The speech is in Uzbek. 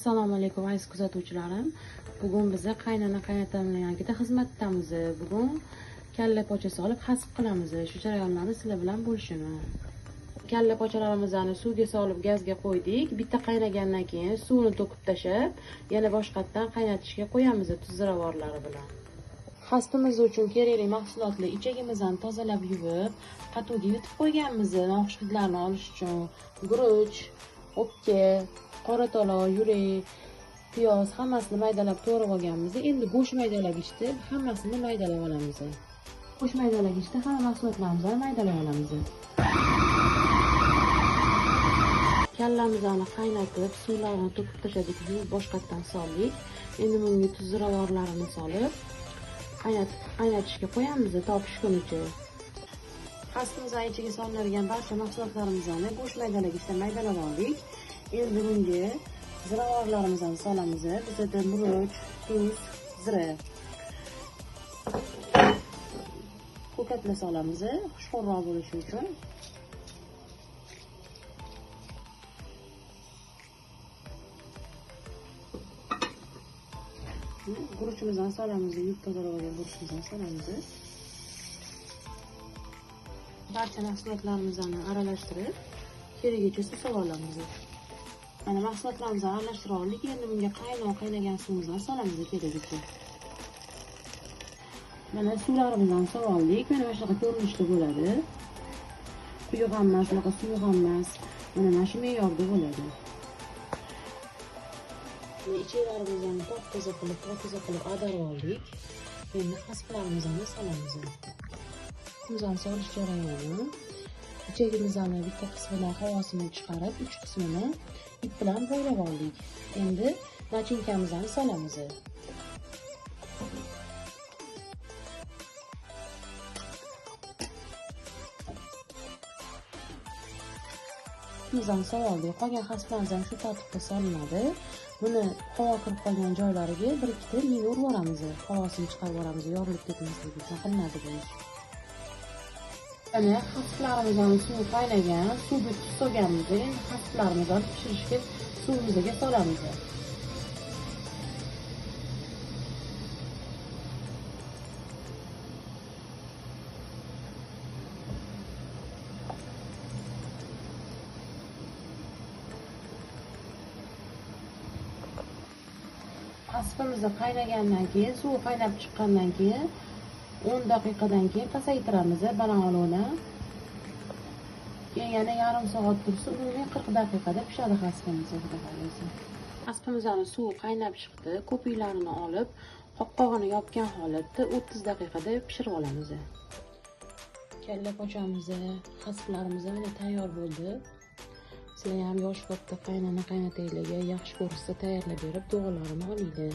Assalomu alaykum aziz kuzatuvchilarim. Bugun biz qaynona-qaynatamnikida xizmatdamiz. Bugun kalla pochasi olib hasp qilamiz. Shu jarayonlarni sizlar bilan bo'lishaman. Kalla pochalarimizni suvga solib gazga qo'ydik. Bitta qaynagandan keyin suvni to'kib tashab, yana boshqatdan qaynatishga qo'yamiz tuz ziravorlari bilan. Xaspimiz uchun kerakli mahsulotlar ichagimizni tozalab yuvib, qatuvga yutib qo'yganmiz. Noxush hidlarni olish uchun guruch, o'pka, qora tolo, yurak, piyoz hammasini maydalab to'g'rab olganmiz. Endi go'sht maydalagichda hammasini maydalab olamiz. Go'sht maydalagichda hamma mahsulotlarimizni maydalab olamiz. Kallamizni qaynatib, suvlarini to'kib tashladik, boshqatdan soldik. Endi bunga tuz ziravorlarini solib, qaynatishga qo'yamiz to pishgunicha. Xaspimizning ichiga solinadigan barcha mahsulotlarimizni go'sht maydalagichda maydalab oldik. Endi bunga ziravorlarimizni solamiz. Bizda guruch, tuz, zira. Ko'katlar solamiz, xushxo'rroq bo'lishi uchun. Guruchimizni solamiz, yuvib tozalab olgan guruchimizni solamiz. Barcha mahsulotlarimizni aralashtirib, kerigacha suv solamiz. Mana mahsulotlarimizni aralashtirib oldik. Endi bunga qaynagan suvimizni solamiz kerigacha. Mana suvlarimizni solib oldik. Mana shunaqa ko'rinishda bo'ladi. Quyuq ham emas, bunaqa suv ham emas. Mana shu me'yorda bo'ladi. Ichlarimizni toza qilib ag'darib oldik. Endi xasplarimizni solamiz. Suvdan solish jarayoni. Ichagimizning bitta qismidan havosini chiqarib, 3 qismini ip bilan bo'ylab oldik. Endi nachinkamizni solamiz. Suvdan solib oldik. Qolgan xasplarimiz shu tartibda solinadi. Buni havo kirib qolgan joylariga bir-ikkita mina urib olamiz. Havosini chiqarib olamiz, yorilib ketmasligi uchun qilinadi bu ish. Ana xasplarimizni suvi qaynagan, suvga tuz solganmiz. Endi xasplarimizni pishirishga suvimizga solamiz. Xaspimiz qaynagandan keyin, suvi qaynab chiqqandan keyin 10 daqiqadan keyin pasaytiramiz banan olovni. Keyin yana yarim soat tursa, unga 40 daqiqada pishadi xaspimiz. Xaspimizning suvi qaynab chiqdi. Ko'piklarini olib, qopqog'ini yopgan holatda 30 daqiqada pishirib olamiz. Kalla pochamiz, xasplarimiz mana tayyor bo'ldi. Sizlar ham yosh katta qaynona-qaynotanglarga yaxshi ko'rsa tayyorlab berib, duolarini olinglar.